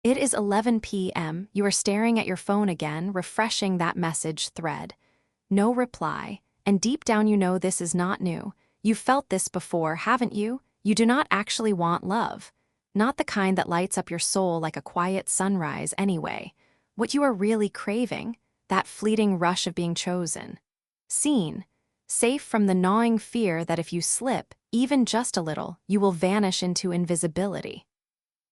It is 11 p.m. You are staring at your phone again, refreshing that message thread. No reply, and deep down you know this is not new. You've felt this before, haven't you? You do not actually want love. Not the kind that lights up your soul like a quiet sunrise anyway. What you are really craving, that fleeting rush of being chosen. Seen. Safe from the gnawing fear that if you slip, even just a little, you will vanish into invisibility.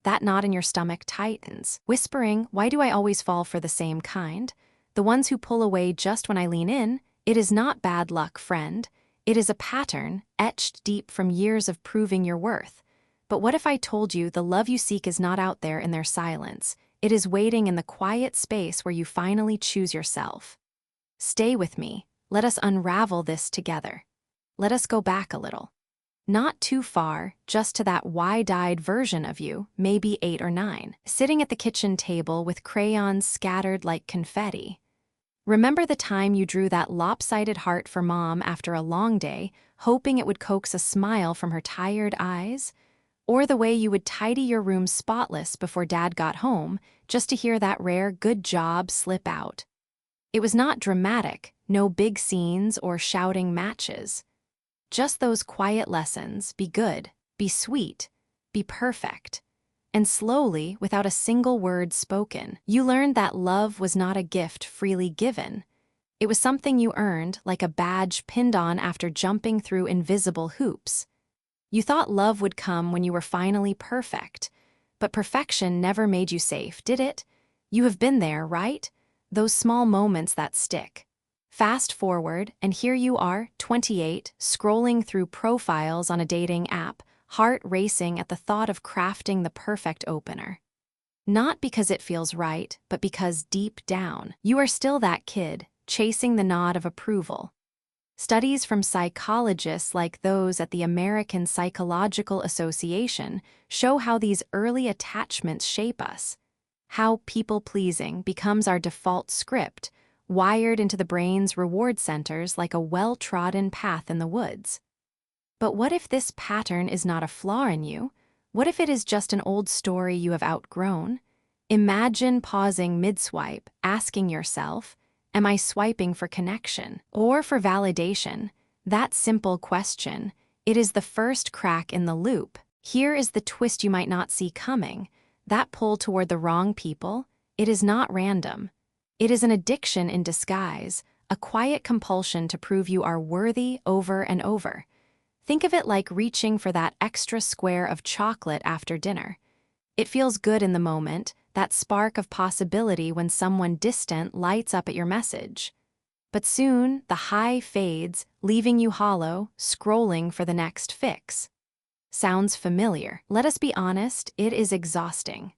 That knot in your stomach tightens, whispering, "Why do I always fall for the same kind? The ones who pull away just when I lean in? It is not bad luck, friend. It is a pattern, etched deep from years of proving your worth. But what if I told you the love you seek is not out there in their silence? It is waiting in the quiet space where you finally choose yourself. Stay with me. Let us unravel this together. Let us go back a little. Not too far, just to that wide-eyed version of you, maybe 8 or 9, sitting at the kitchen table with crayons scattered like confetti. Remember the time you drew that lopsided heart for Mom after a long day, hoping it would coax a smile from her tired eyes? Or the way you would tidy your room spotless before Dad got home, just to hear that rare "good job" slip out? It was not dramatic, no big scenes or shouting matches. Just those quiet lessons: be good, be sweet, be perfect. And slowly, without a single word spoken, you learned that love was not a gift freely given. It was something you earned, like a badge pinned on after jumping through invisible hoops. You thought love would come when you were finally perfect. But perfection never made you safe, did it? You have been there, right? Those small moments that stick. Fast forward, and here you are, 28, scrolling through profiles on a dating app, heart racing at the thought of crafting the perfect opener. Not because it feels right, but because deep down, you are still that kid, chasing the nod of approval. Studies from psychologists like those at the American Psychological Association show how these early attachments shape us. How people-pleasing becomes our default script, wired into the brain's reward centers like a well-trodden path in the woods. But what if this pattern is not a flaw in you? What if it is just an old story you have outgrown? Imagine pausing mid-swipe, asking yourself, am I swiping for connection or for validation? That simple question, it is the first crack in the loop. Here is the twist you might not see coming. That pull toward the wrong people, it is not random. It is an addiction in disguise, a quiet compulsion to prove you are worthy over and over. Think of it like reaching for that extra square of chocolate after dinner. It feels good in the moment, that spark of possibility when someone distant lights up at your message. But soon, the high fades, leaving you hollow, scrolling for the next fix. Sounds familiar. Let us be honest, it is exhausting.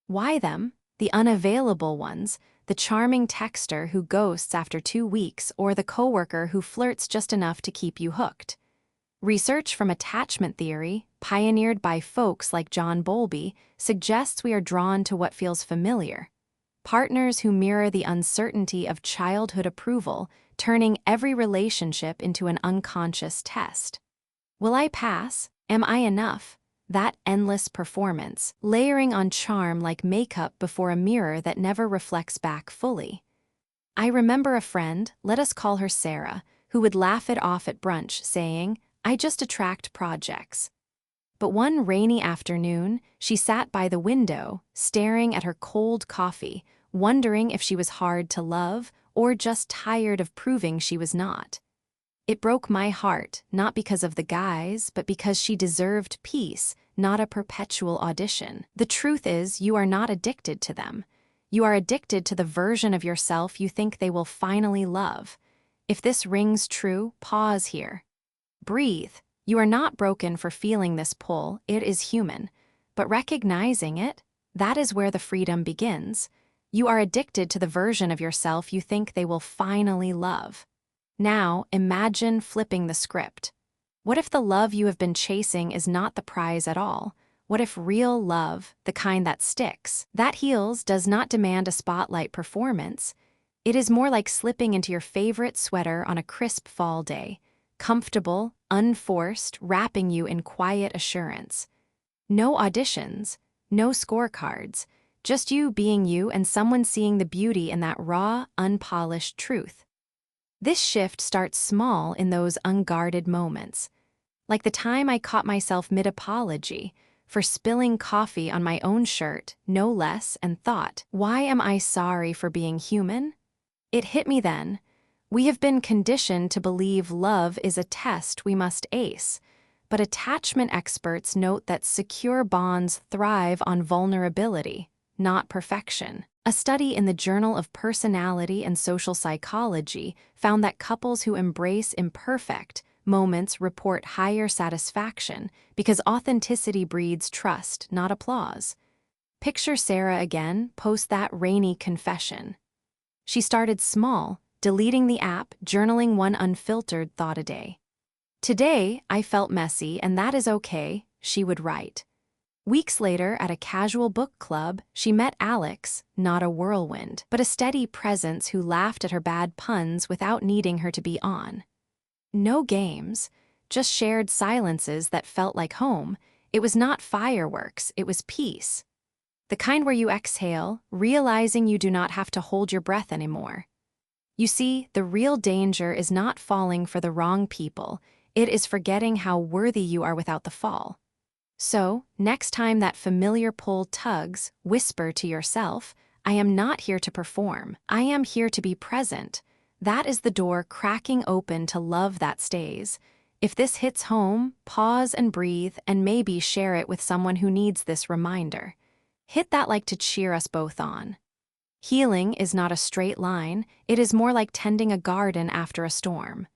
Why them? The unavailable ones, the charming texter who ghosts after 2 weeks, or the coworker who flirts just enough to keep you hooked. Research from attachment theory, pioneered by folks like John Bowlby, suggests we are drawn to what feels familiar. Partners who mirror the uncertainty of childhood approval, turning every relationship into an unconscious test. Will I pass? Am I enough? That endless performance, layering on charm like makeup before a mirror that never reflects back fully. I remember a friend, let us call her Sarah, who would laugh it off at brunch, saying, "I just attract projects." But one rainy afternoon, she sat by the window, staring at her cold coffee, wondering if she was hard to love or just tired of proving she was not. It broke my heart, not because of the guys, but because she deserved peace, not a perpetual audition. The truth is, you are not addicted to them. You are addicted to the version of yourself you think they will finally love. If this rings true, pause here. Breathe. You are not broken for feeling this pull, it is human. But recognizing it, that is where the freedom begins. You are addicted to the version of yourself you think they will finally love. Now, imagine flipping the script. What if the love you have been chasing is not the prize at all? What if real love, the kind that sticks, that heals, does not demand a spotlight performance? It is more like slipping into your favorite sweater on a crisp fall day, comfortable, unforced, wrapping you in quiet assurance. No auditions, no scorecards, Just you being you and someone seeing the beauty in that raw, unpolished truth. This shift starts small in those unguarded moments. Like the time I caught myself mid-apology for spilling coffee on my own shirt, no less, and thought, why am I sorry for being human? It hit me then. We have been conditioned to believe love is a test we must ace, but attachment experts note that secure bonds thrive on vulnerability, not perfection. A study in the Journal of Personality and Social Psychology found that couples who embrace imperfect moments report higher satisfaction because authenticity breeds trust, not applause. Picture Sarah again post that rainy confession. She started small, deleting the app, journaling one unfiltered thought a day. Today, I felt messy, and that is okay, she would write. Weeks later, at a casual book club, she met Alex, not a whirlwind, but a steady presence who laughed at her bad puns without needing her to be on. No games, just shared silences that felt like home. It was not fireworks, it was peace. The kind where you exhale, realizing you do not have to hold your breath anymore. You see, the real danger is not falling for the wrong people, it is forgetting how worthy you are without the fall. So, next time that familiar pull tugs, whisper to yourself, I am not here to perform, I am here to be present. That is the door cracking open to love that stays. If this hits home, pause and breathe and maybe share it with someone who needs this reminder. Hit that like to cheer us both on. Healing is not a straight line, it is more like tending a garden after a storm.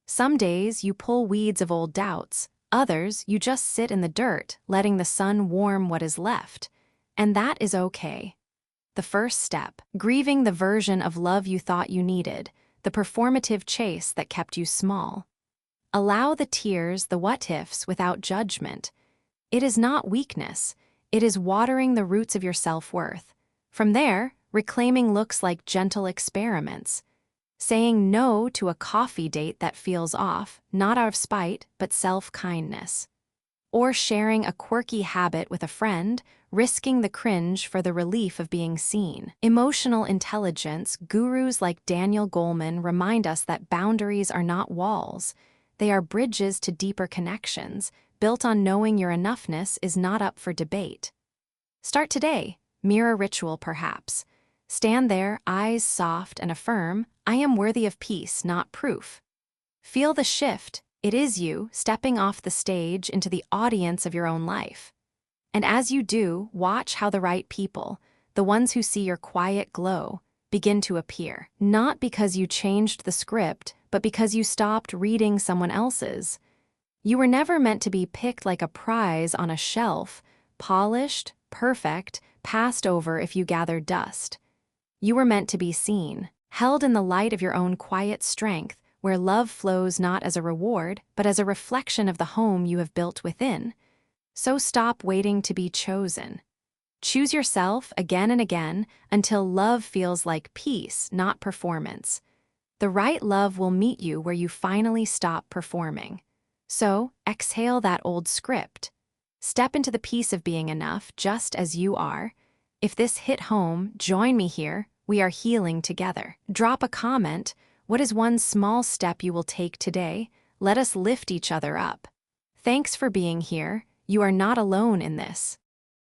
Some days you pull weeds of old doubts, others you just sit in the dirt, letting the sun warm what is left. And that is okay. The first step, grieving the version of love you thought you needed, the performative chase that kept you small. Allow the tears, the what-ifs, without judgment. It is not weakness, it is watering the roots of your self-worth. From there, reclaiming looks like gentle experiments. Saying no to a coffee date that feels off, not out of spite, but self-kindness. Or sharing a quirky habit with a friend, risking the cringe for the relief of being seen. Emotional intelligence gurus like Daniel Goleman remind us that boundaries are not walls. They are bridges to deeper connections, built on knowing your enoughness is not up for debate. Start today, mirror ritual perhaps. Stand there, eyes soft, and affirm, I am worthy of peace, not proof. Feel the shift. It is you stepping off the stage into the audience of your own life. And as you do, watch how the right people, the ones who see your quiet glow, begin to appear. Not because you changed the script, but because you stopped reading someone else's. You were never meant to be picked like a prize on a shelf, polished, perfect, passed over if you gathered dust. You were meant to be seen, held in the light of your own quiet strength, where love flows not as a reward, but as a reflection of the home you have built within. So stop waiting to be chosen. Choose yourself again and again until love feels like peace, not performance. The right love will meet you where you finally stop performing. So, exhale that old script. Step into the peace of being enough just as you are. If this hit home, join me here. We are healing together. Drop a comment. What is one small step you will take today? Let us lift each other up. Thanks for being here. You are not alone in this.